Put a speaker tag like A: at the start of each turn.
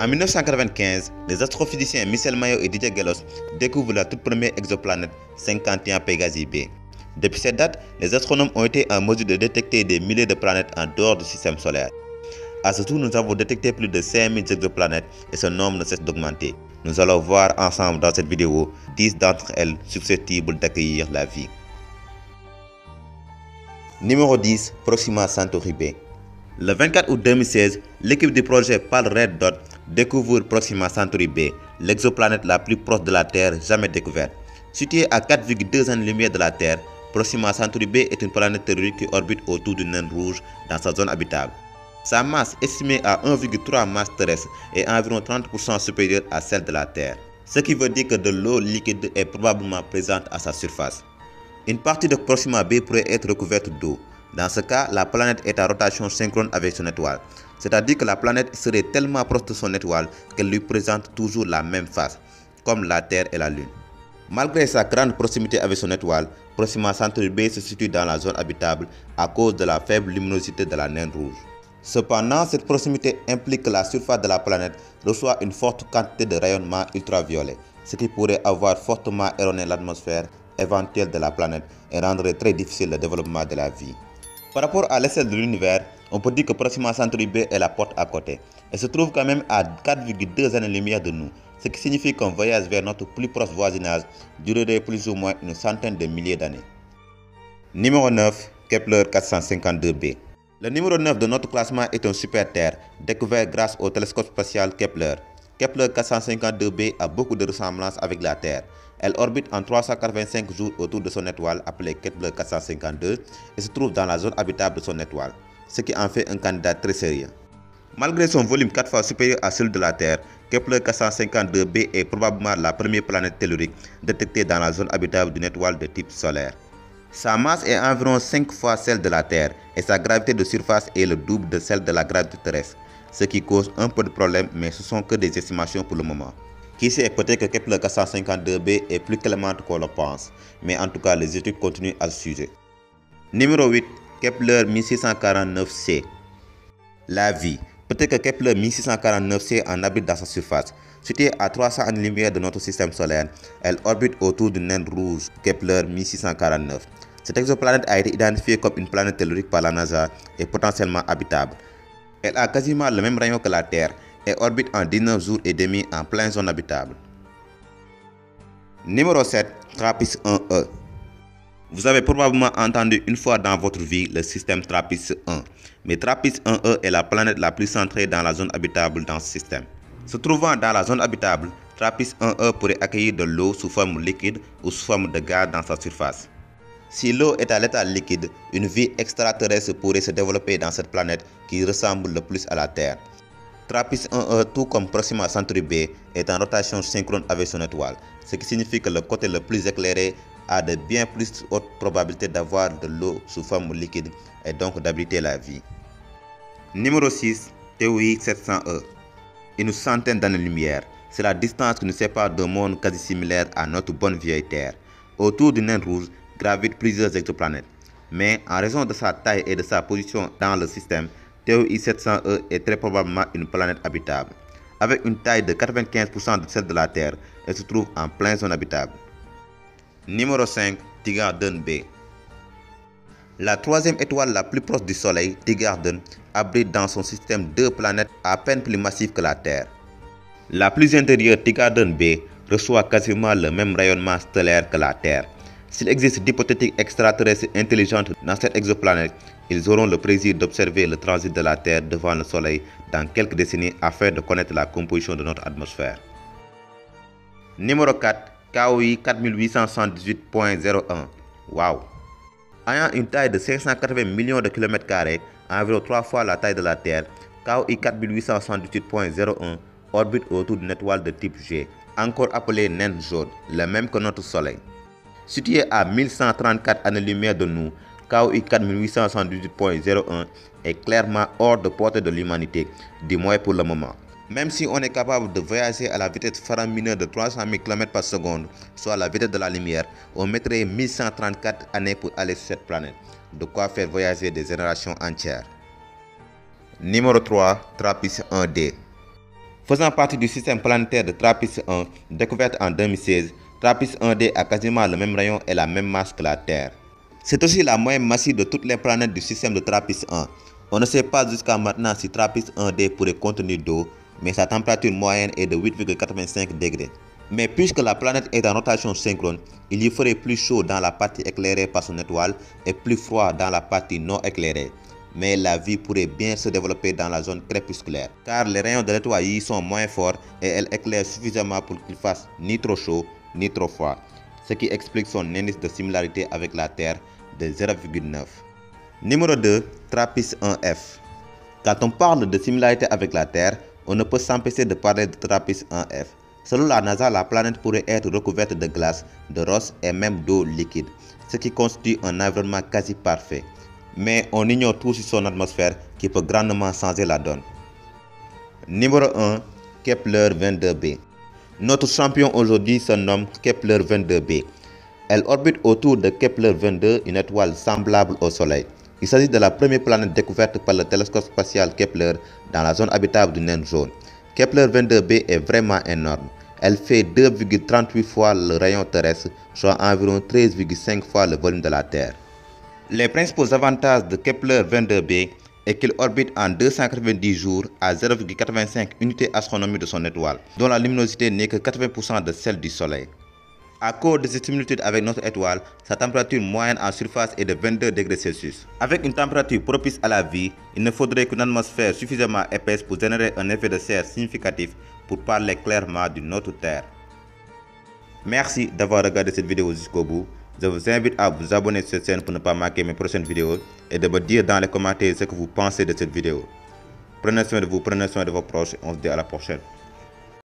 A: En 1995, les astrophysiciens Michel Mayor et Didier Queloz découvrent la toute première exoplanète 51 Pégasi b. Depuis cette date, les astronomes ont été en mesure de détecter des milliers de planètes en dehors du système solaire. À ce tour, nous avons détecté plus de 5000 exoplanètes et ce nombre ne cesse d'augmenter. Nous allons voir ensemble dans cette vidéo 10 d'entre elles susceptibles d'accueillir la vie. Numéro 10, Proxima Centauri b. Le 24 août 2016, l'équipe du projet PAL Red Dot découvre Proxima Centauri b, l'exoplanète la plus proche de la Terre jamais découverte. Située à 4,2 années-lumière de la Terre, Proxima Centauri b est une planète tellurique qui orbite autour d'une naine rouge dans sa zone habitable. Sa masse, estimée à 1,3 masse terrestre, est environ 30% supérieure à celle de la Terre, ce qui veut dire que de l'eau liquide est probablement présente à sa surface. Une partie de Proxima b pourrait être recouverte d'eau. Dans ce cas, la planète est en rotation synchrone avec son étoile, c'est-à-dire que la planète serait tellement proche de son étoile qu'elle lui présente toujours la même face, comme la Terre et la Lune. Malgré sa grande proximité avec son étoile, Proxima Centauri b se situe dans la zone habitable à cause de la faible luminosité de la naine rouge. Cependant, cette proximité implique que la surface de la planète reçoit une forte quantité de rayonnement ultraviolet, ce qui pourrait avoir fortement érodé l'atmosphère éventuelle de la planète et rendrait très difficile le développement de la vie. Par rapport à l'échelle de l'univers, on peut dire que Proxima Centauri b est la porte à côté. Elle se trouve quand même à 4,2 années-lumière de nous, ce qui signifie qu'un voyage vers notre plus proche voisinage durerait plus ou moins une centaine de milliers d'années. Numéro 9, Kepler 452 b. Le numéro 9 de notre classement est un super-Terre, découvert grâce au télescope spatial Kepler. Kepler 452 b a beaucoup de ressemblances avec la Terre. Elle orbite en 385 jours autour de son étoile appelée Kepler 452 et se trouve dans la zone habitable de son étoile, ce qui en fait un candidat très sérieux. Malgré son volume 4 fois supérieur à celui de la Terre, Kepler 452 b est probablement la première planète tellurique détectée dans la zone habitable d'une étoile de type solaire. Sa masse est environ 5 fois celle de la Terre et sa gravité de surface est le double de celle de la gravité terrestre, ce qui cause un peu de problème, mais ce sont que des estimations pour le moment. Qui sait, peut-être que Kepler 452 b est plus clémente qu'on le pense, mais en tout cas les études continuent à ce sujet. Numéro 8, Kepler 1649 c. La vie. Peut-être que Kepler 1649 c en habite dans sa surface. Située à 300 années-lumière de notre système solaire, elle orbite autour d'une naine rouge, Kepler 1649. Cette exoplanète a été identifiée comme une planète tellurique par la NASA et potentiellement habitable. Elle a quasiment le même rayon que la Terre et orbite en 19 jours et demi en pleine zone habitable. Numéro 7, TRAPPIST-1e. Vous avez probablement entendu une fois dans votre vie le système TRAPPIST-1, mais TRAPPIST-1e est la planète la plus centrée dans la zone habitable dans ce système. Se trouvant dans la zone habitable, TRAPPIST-1e pourrait accueillir de l'eau sous forme liquide ou sous forme de gaz dans sa surface. Si l'eau est à l'état liquide, une vie extraterrestre pourrait se développer dans cette planète qui ressemble le plus à la Terre. TRAPPIST-1e, tout comme Proxima Centauri b, est en rotation synchrone avec son étoile, ce qui signifie que le côté le plus éclairé a de bien plus hautes probabilités d'avoir de l'eau sous forme liquide et donc d'abriter la vie. Numéro 6, TOI 700e. Une centaine d'années-lumière, c'est la distance qui nous sépare d'un monde quasi similaire à notre bonne vieille Terre. Autour d'une naine rouge gravitent plusieurs exoplanètes, mais en raison de sa taille et de sa position dans le système, TOI 700e est très probablement une planète habitable. Avec une taille de 95% de celle de la Terre, elle se trouve en pleine zone habitable. Numéro 5, Teegarden b. La troisième étoile la plus proche du Soleil, Teegarden, abrite dans son système deux planètes à peine plus massives que la Terre. La plus intérieure, Teegarden b, reçoit quasiment le même rayonnement stellaire que la Terre. S'il existe d'hypothétiques extraterrestres intelligentes dans cette exoplanète, ils auront le plaisir d'observer le transit de la Terre devant le Soleil dans quelques décennies afin de connaître la composition de notre atmosphère. Numéro 4, KOI 4878.01. Wow! Ayant une taille de 580 millions de kilomètres carrés, environ 3 fois la taille de la Terre, KOI 4878.01 orbite autour d'une étoile de type G, encore appelée naine jaune, le même que notre Soleil. Située à 1134 années-lumière de nous, KOI 4878.01 est clairement hors de portée de l'humanité, du moins pour le moment. Même si on est capable de voyager à la vitesse faramineuse de 300 000 km par seconde, soit la vitesse de la lumière, on mettrait 1134 années pour aller sur cette planète, de quoi faire voyager des générations entières. Numéro 3, TRAPPIST-1D. Faisant partie du système planétaire de TRAPPIST-1, découverte en 2016, TRAPPIST-1D a quasiment le même rayon et la même masse que la Terre. C'est aussi la moyenne massive de toutes les planètes du système de TRAPPIST-1. On ne sait pas jusqu'à maintenant si TRAPPIST-1D pourrait contenir d'eau, mais sa température moyenne est de 8,85 degrés. Mais puisque la planète est en rotation synchrone, il y ferait plus chaud dans la partie éclairée par son étoile et plus froid dans la partie non éclairée. Mais la vie pourrait bien se développer dans la zone crépusculaire, car les rayons de l'étoile y sont moins forts et elle éclaire suffisamment pour qu'il fasse ni trop chaud ni trop froid, ce qui explique son indice de similarité avec la Terre de 0,9. Numéro 2, TRAPPIST-1F. Quand on parle de similarité avec la Terre, on ne peut s'empêcher de parler de TRAPPIST-1F. Selon la NASA, la planète pourrait être recouverte de glace, de roche et même d'eau liquide, ce qui constitue un environnement quasi parfait. Mais on ignore tout sur son atmosphère qui peut grandement changer la donne. Numéro 1, Kepler 22b. Notre champion aujourd'hui se nomme Kepler 22b. Elle orbite autour de Kepler 22, une étoile semblable au Soleil. Il s'agit de la première planète découverte par le télescope spatial Kepler dans la zone habitable du naine jaune. Kepler 22b est vraiment énorme. Elle fait 2,38 fois le rayon terrestre, soit environ 13,5 fois le volume de la Terre. Les principaux avantages de Kepler 22b est qu'il orbite en 290 jours à 0,85 unités astronomiques de son étoile, dont la luminosité n'est que 80% de celle du Soleil. À cause de cette similitude avec notre étoile, sa température moyenne en surface est de 22 degrés Celsius. Avec une température propice à la vie, il ne faudrait qu'une atmosphère suffisamment épaisse pour générer un effet de serre significatif pour parler clairement d'une autre Terre. Merci d'avoir regardé cette vidéo jusqu'au bout. Je vous invite à vous abonner sur cette chaîne pour ne pas manquer mes prochaines vidéos et de me dire dans les commentaires ce que vous pensez de cette vidéo. Prenez soin de vous, prenez soin de vos proches et on se dit à la prochaine.